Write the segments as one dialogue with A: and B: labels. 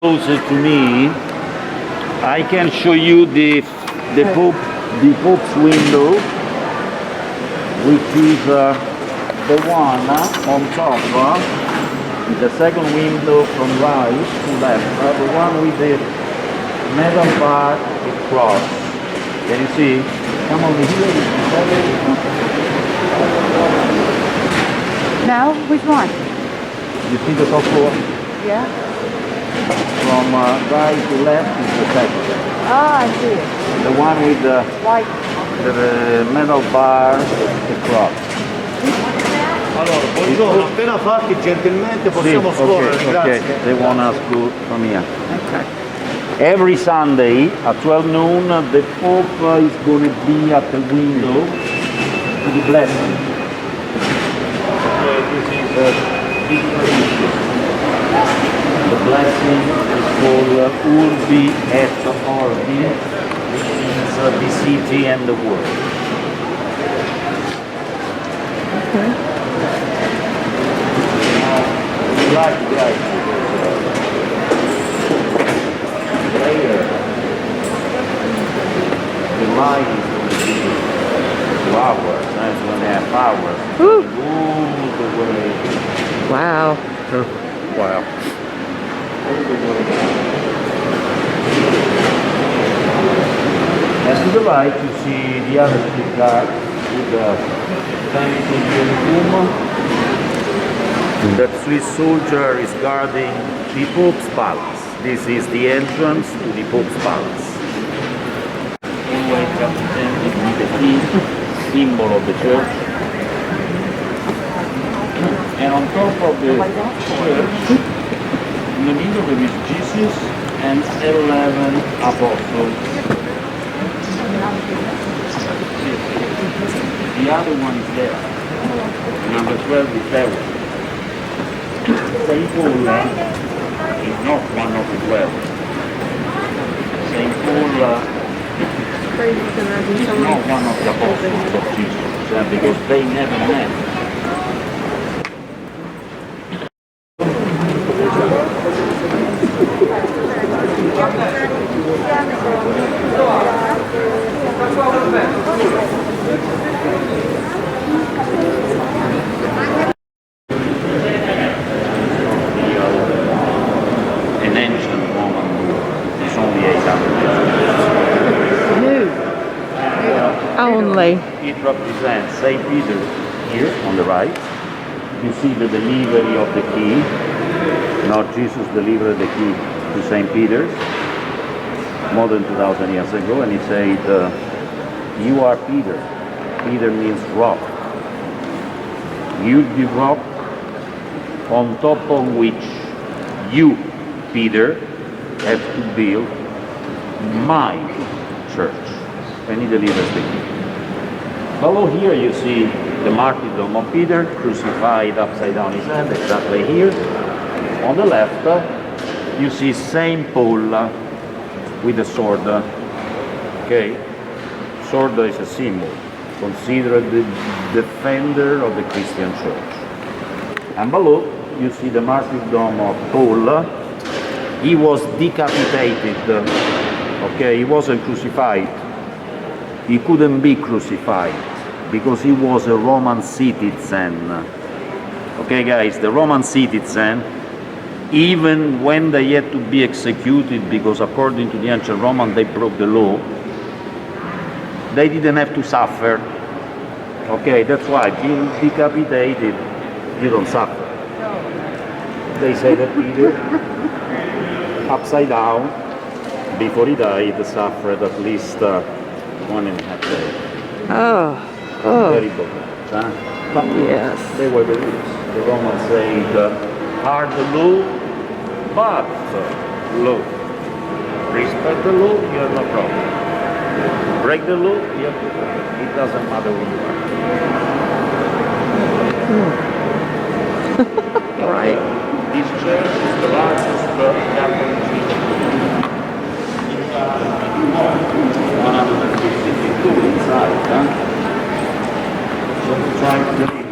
A: Closer to me, I can show you the Pope's window, which is the one on top. The second window from right to left, the one with the metal bar across. Can you see? Come over here.
B: Now, which one?
A: You see the top floor?
B: Yeah.
A: From right to left is the second.
B: Oh, I see it.
A: The one with the
B: White.
A: metal bar across.
C: Allora, buongiorno, appena fatti gentilmente possiamo scorrere, grazie.
A: Okay. They want us to come here.
B: Okay.
A: Every Sunday at 12 noon, the Pope is going to be at the window to be blessed. Okay, this is a big tradition. The blessing is called Urbi et Orbi, which means the city and the world.
B: Okay.
A: We like the idea. Later, the light is going to be 2 hours, 2.5 hours.
B: Woo.
A: All the way.
B: Wow.
A: Wow. All the way down. And to the right, you see the other two cars with the fancy uniform. That Swiss soldier is guarding the Pope's palace. This is the entrance to the Pope's palace. Always represented with the key, symbol of the church. And on top of the church, in the middle there is Jesus and 11 apostles. The other one is there. Number 12 is there. Saint Paul is not one of the 12. Saint Paul is not one of the apostles of Jesus, because they never met. An ancient Roman wall. It's only 800 years old.
B: Only.
A: It represents St. Peter here on the right. You see the delivery of the key. Not Jesus delivered the key to St. Peter's more than 2,000 years ago, and he said, you are Peter. Peter means rock. You the rock on top of which you, Peter, have to build my church. And he delivers the key. Below here you see the martyrdom of Peter, crucified upside down his head, exactly here. On the left, you see Saint Paul with a sword. Okay, sword is a symbol, considered the defender of the Christian church. And below, you see the martyrdom of Paul. He was decapitated. Okay, he wasn't crucified. He couldn't be crucified because he was a Roman citizen. Okay, guys, the Roman citizen, even when they had to be executed, because according to the ancient Roman they broke the law, they didn't have to suffer. Okay, that's why being decapitated, you don't suffer. They say that Peter, upside down, before he died, suffered at least 1.5 days.
B: Oh.
A: Very bad, huh? But
B: Yes.
A: they were the rules. The Romans said, hard the law, but law. Respect the law, you have no problem. Break the law, you have to break it. It doesn't matter who you are.
B: Right.
A: This church is the largest Catholic church. 152 inside, huh? So try to get in.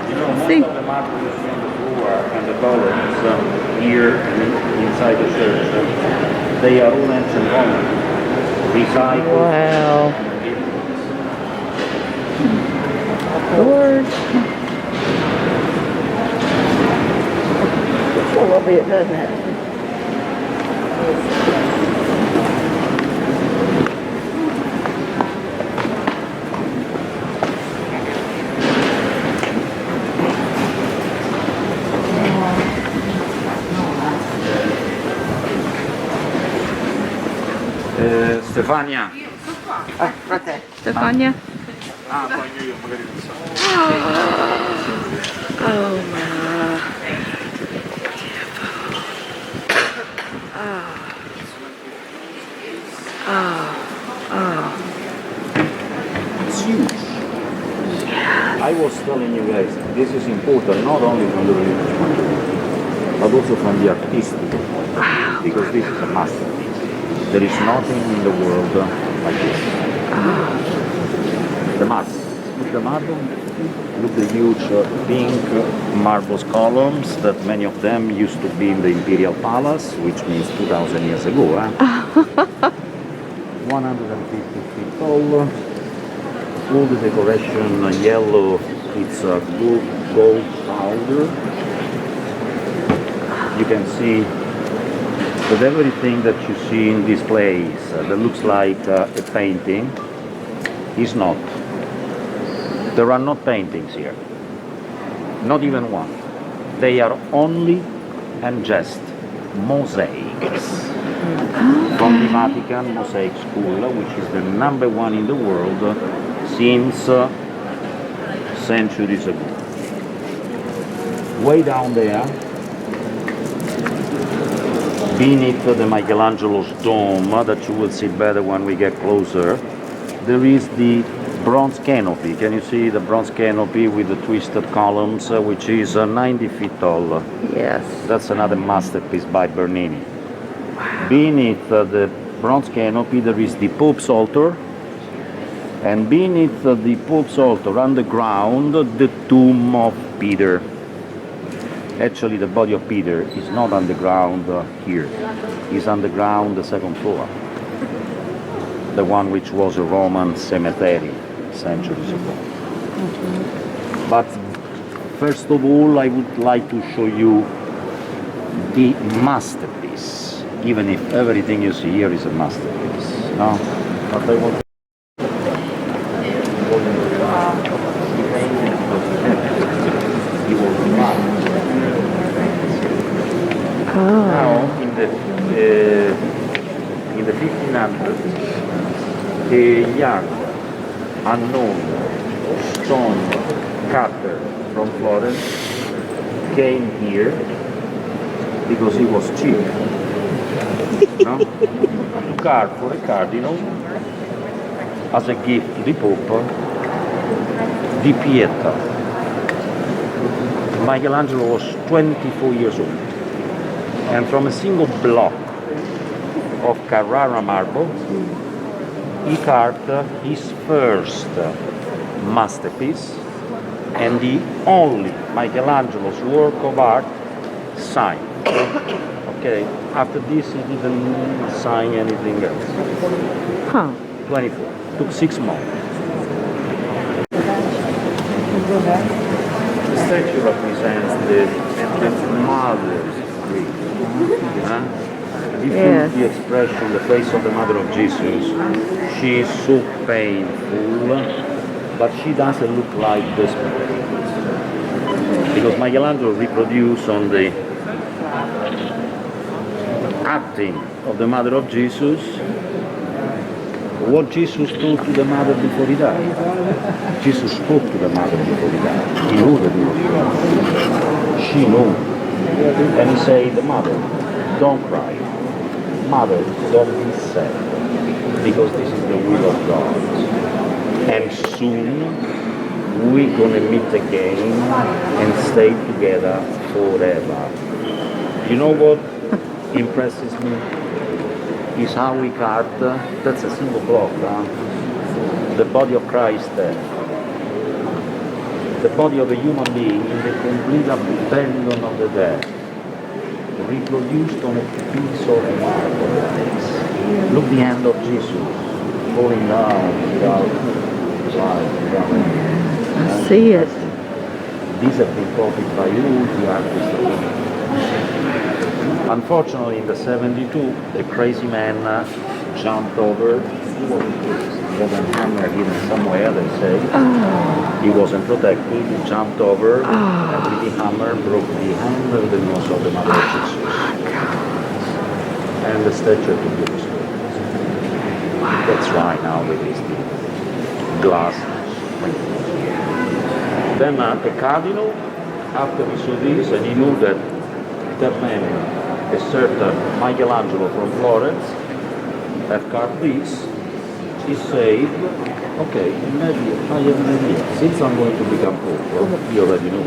A: You know, most of the martyrs on the floor and the columns here inside the church, they are all ancient Roman. Recycled.
B: Wow. Lord. A little bit, doesn't it?
A: Stefania.
B: Stefania?
C: Ah, bagno io, magari non so.
B: Oh my.
A: It's huge. I was telling you guys, this is important not only from the religious point of view, but also from the artistic, because this is a masterpiece. There is nothing in the world like this. The mass. Look the marble. Look the huge pink marble columns that many of them used to be in the Imperial Palace, which means 2,000 years ago. 150 feet tall. All the decoration yellow, it's gold powder. You can see that everything that you see in this place that looks like a painting is not. There are no paintings here, not even one. They are only and just mosaics from the Vatican Mosaic School, which is the #1 in the world since centuries ago. Way down there, beneath the Michelangelo's dome, that you will see better when we get closer, there is the bronze canopy. Can you see the bronze canopy with the twisted columns, which is 90 feet tall?
B: Yes.
A: That's another masterpiece by Bernini. Beneath the bronze canopy there is the Pope's altar, and beneath the Pope's altar underground the tomb of Peter. Actually, the body of Peter is not underground here. It's underground the second floor. The one which was a Roman cemetery centuries ago. But first of all, I would like to show you the masterpiece, even if everything you see here is a masterpiece. No? But I want Now, in the 1500s, a young, unknown stone cutter from Florence came here because he was cheap. No? To carve for a cardinal as a gift to the Pope, the Pieta. Michelangelo was 24 years old. And from a single block of Carrara marble, he carved his first masterpiece and the only Michelangelo's work of art signed. Okay, after this he didn't sign anything else.
B: Huh.
A: 24. Took 6 months. The statue represents the Mother's grief. If
B: Yes.
A: you the expression, the face of the Mother of Jesus, she is so painful, but she doesn't look like desperate. Because Michelangelo reproduced on the acting of the Mother of Jesus what Jesus told to the mother before he died. Jesus spoke to the mother before he died. He knew that he was wrong. She knew. And he said, the mother, don't cry. Mother, don't be sad. Because this is the will of God. And soon we're gonna meet again and stay together forever. You know what impresses me? Is how we carved, that's a single block, the body of Christ there. The body of a human being in the complete abandon of the dead. reproduced on a piece of marble. Look the hand of Jesus falling down without light, without
B: I see it.
A: These have been copied by all the artists. Unfortunately, in the 72, a crazy man jumped over. He had a hammer hidden somewhere, they say. He wasn't protected, he jumped over, and with the hammer broke the hand of the nose of the Mother of Jesus. And the statue to be restored. That's why now there is the glass. Then the cardinal, after he saw this, and he knew that that man, a certain Michelangelo from Florence, have carved this, he said, okay, maybe I have an idea. Since I'm going to become Pope, well, you already know,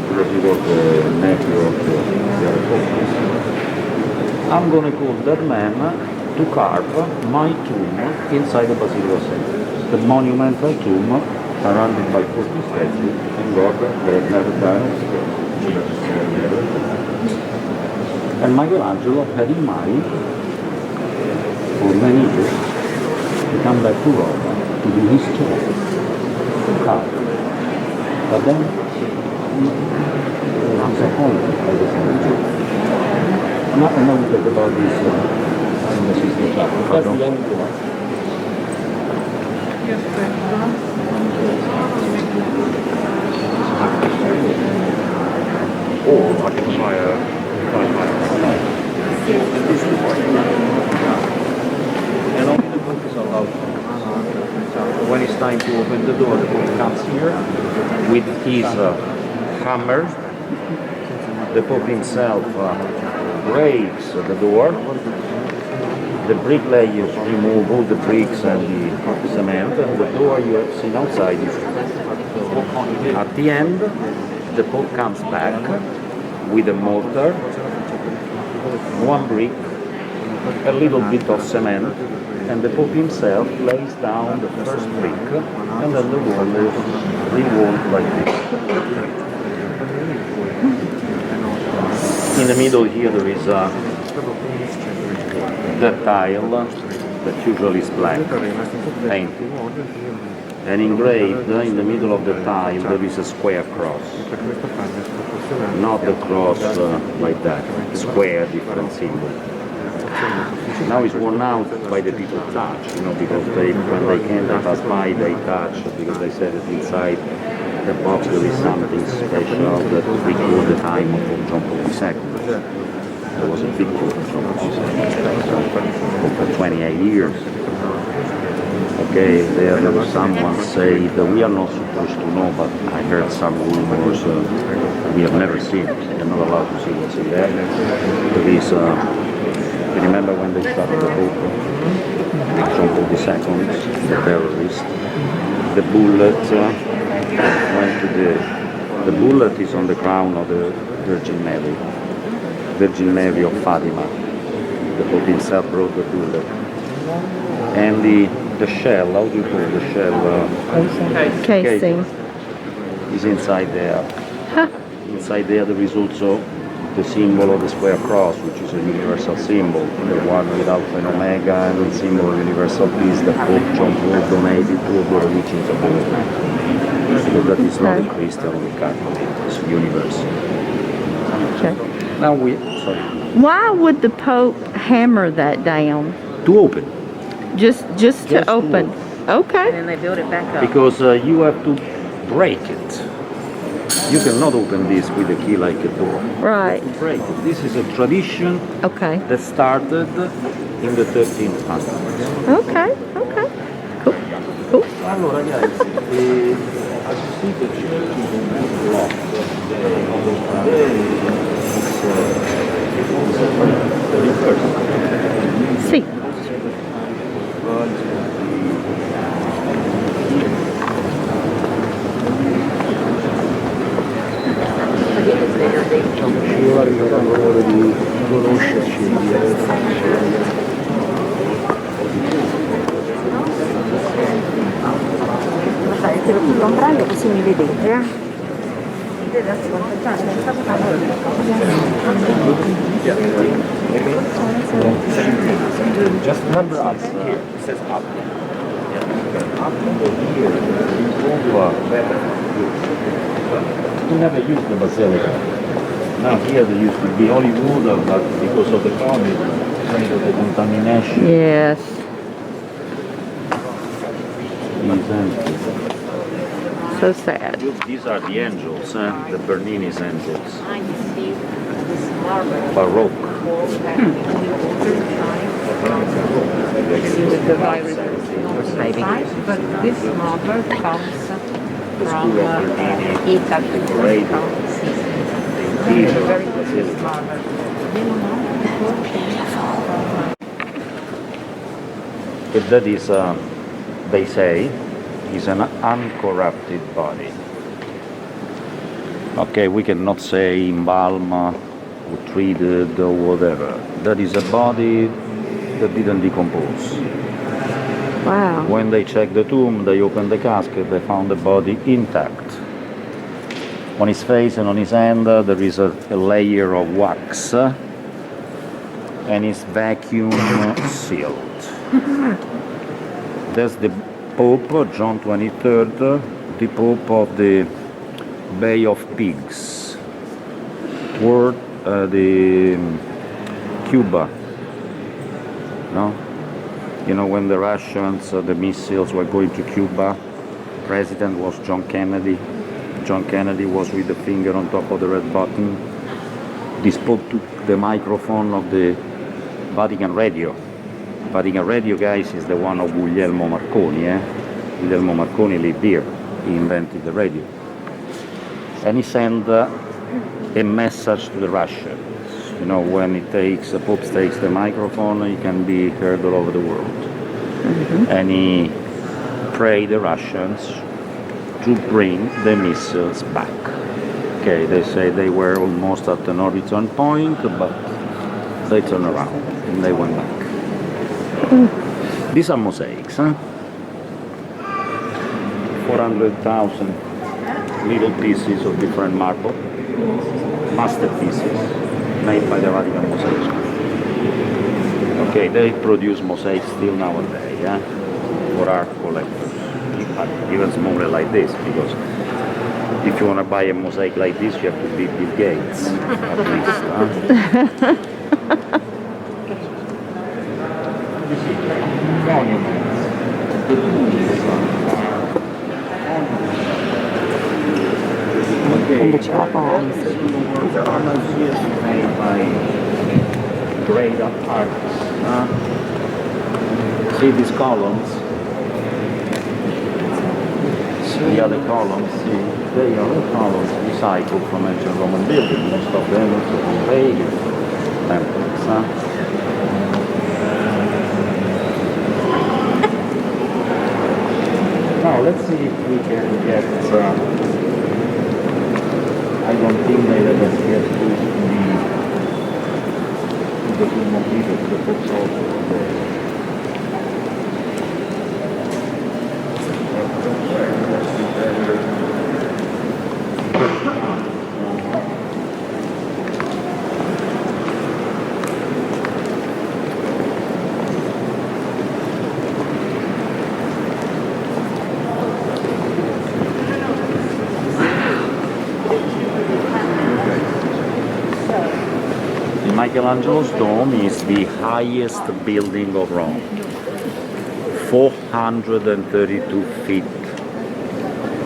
A: because he was the nephew of the other Pope. I'm going to call that man to carve my tomb inside the Basilica. The monumental tomb surrounded by 40 statues, and God, they have never done it. And Michelangelo had in mind, for many years, to come back to Rome to do his job, to carve. But then, he was disappointed by the same. Now we talk about this in the system chapter. That's the end of it.
C: Oh, I can try a...
A: And only the Pope is allowed. When it's time to open the door, the Pope comes here with his hammer. The Pope himself breaks the door. The bricklayers remove all the bricks and the cement, and the door you have seen outside is at the end. The Pope comes back with a mortar, one brick, a little bit of cement, and the Pope himself lays down the first brick, and then the wall is re-walled like this. In the middle here there is the tile that usually is black, painted. And engraved in the middle of the tile there is a square cross. Not the cross like that, square, different symbol. Now it's worn out by the people touch, because when they came, they passed by, they touch, because they said that inside the box there is something special that records the time of John Paul II. There was a picture of John Paul II for 28 years. Okay, there was someone say that we are not supposed to know, but I heard some rumors we have never seen. We're not allowed to see what's in there. There is, you remember when they shot the Pope, John Paul II, the terrorist? The bullet went to the bullet is on the crown of the Virgin Mary of Fatima. The Pope himself brought the bullet. And the shell, how do you call the shell?
B: Casing.
A: Is inside there. Inside there is also the symbol of the square cross, which is a universal symbol, the one with Alpha and Omega, and the symbol of universal peace that Pope John Paul donated to all the religions of the world. So that is not a Christian or a Catholic, it's universal.
B: Okay.
A: Now sorry.
B: Why would the Pope hammer that down?
A: To open.
B: Just to open. Okay.
D: And then they build it back up.
A: Because you have to break it. You cannot open this with a key like a door.
B: Right.
A: You break it. This is a tradition
B: Okay.
A: that started in the 13th century.
B: Okay. Okay. Cool. Cool.
A: Allora ragazzi, as you see the church is locked.
B: See.
C: Ci vuole il lavoro di conoscerci,
D: Guardate, tiro tutto l'ombrello così mi vedete.
C: Just number up here. It says up.
A: Up over here, we never used the Basilica. Now here there used to be only water, but because of the COVID, because of the contamination,
B: Yes.
A: is empty.
B: So sad.
A: Look, these are the angels, the Bernini's angels. Baroque.
B: Maybe.
D: But this marble comes from
A: Pieta.
D: Pieta. Very good this marble.
A: But that is, they say, is an uncorrupted body. Okay, we cannot say embalmed or treated or whatever. That is a body that didn't decompose.
B: Wow.
A: When they checked the tomb, they opened the casket, they found the body intact. On his face and on his hand there is a layer of wax and it's vacuum sealed. That's the Pope, John 23rd, the Pope of the Bay of Pigs, or the Cuba. No? You know, when the Russians, the missiles were going to Cuba, president was John Kennedy. John Kennedy was with the finger on top of the red button. This Pope took the microphone of the Vatican radio. Vatican radio, guys, is the one of Guglielmo Marconi. Guglielmo Marconi lived here. He invented the radio. And he sent a message to the Russians. You know, when the Pope takes the microphone, he can be heard all over the world. Mm-hmm. And he prayed the Russians to bring the missiles back. Okay, they say they were almost at an return point, but they turned around and they went back. These are mosaics, 400,000 little pieces of different marble, masterpieces made by the Vatican Mosaic School. Okay, they produce mosaics still nowadays, for art collectors. Even smaller like this, because if you want to buy a mosaic like this, you have to be Bill Gates, at least.
B: And the chapel.
A: Made by great artists. See these columns? The other columns, they are all columns recycled from ancient Roman buildings. Most of them also from pagan temples. Now let's see if we can get. I don't think they let us get to the tomb of Peter, to the Pope's altar. Michelangelo's dome is the highest building of Rome, 432 feet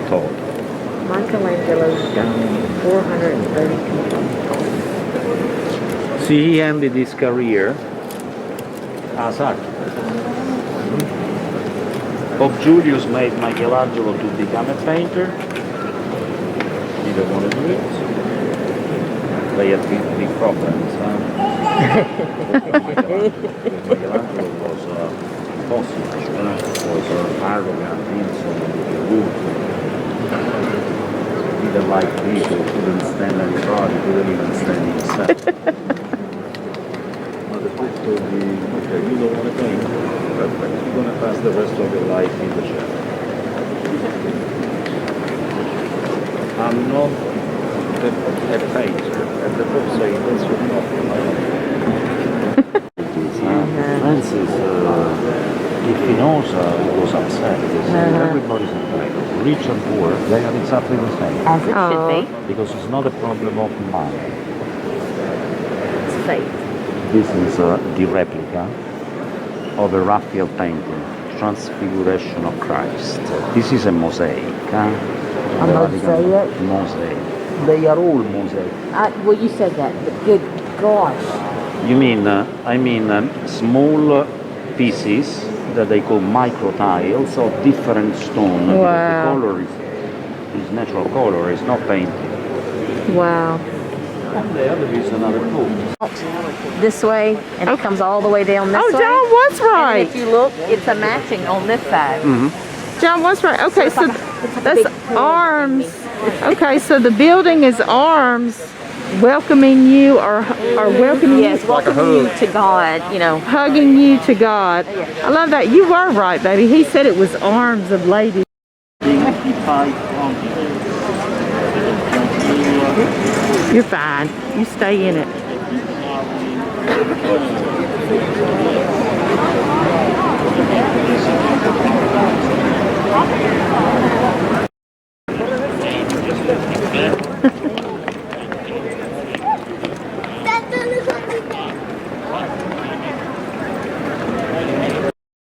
A: tall.
B: Michelangelo's dome, 432 tall.
A: See, he ended his career as architect. Pope Julius made Michelangelo to become a painter. He didn't want to do it. They had big problems. Michelangelo was impossible, was arrogant, insolent, rude. He didn't like people, couldn't stand anybody, couldn't even stand himself. But the Pope told me, okay, you don't want to paint, perfect. You're going to pass the rest of your life in the chair. I'm not a painter, and the book saying that's your problem. Francis, if he knows, he goes upset because everybody's entitled. Rich and poor, they are exactly the same.
D: As it should be.
A: Because it's not a problem of money.
D: It's faith.
A: This is the replica of a Raphael painting, Transfiguration of Christ. This is a mosaic.
D: A mosaic?
A: Mosaic. They are all mosaic.
D: Well, you said that, but good gosh.
A: You mean, I mean small pieces that they call micro tiles of different stone.
B: Wow.
A: Because the color is natural color, it's not painted.
B: Wow.
A: And there is another pool.
D: This way, and it comes all the way down this way.
B: Oh, John was
D: And
B: right.
D: if you look, it's a matching on this side.
B: John was right. Okay, so
D: it's like a
B: that's
D: big pearl
B: arms. Okay, so the building is arms welcoming you or welcoming
D: Yes,
B: you,
D: welcome you to God, you know.
B: hugging you to God. I love that. You were right, baby. He said it was arms of ladies. You're fine. You stay in it.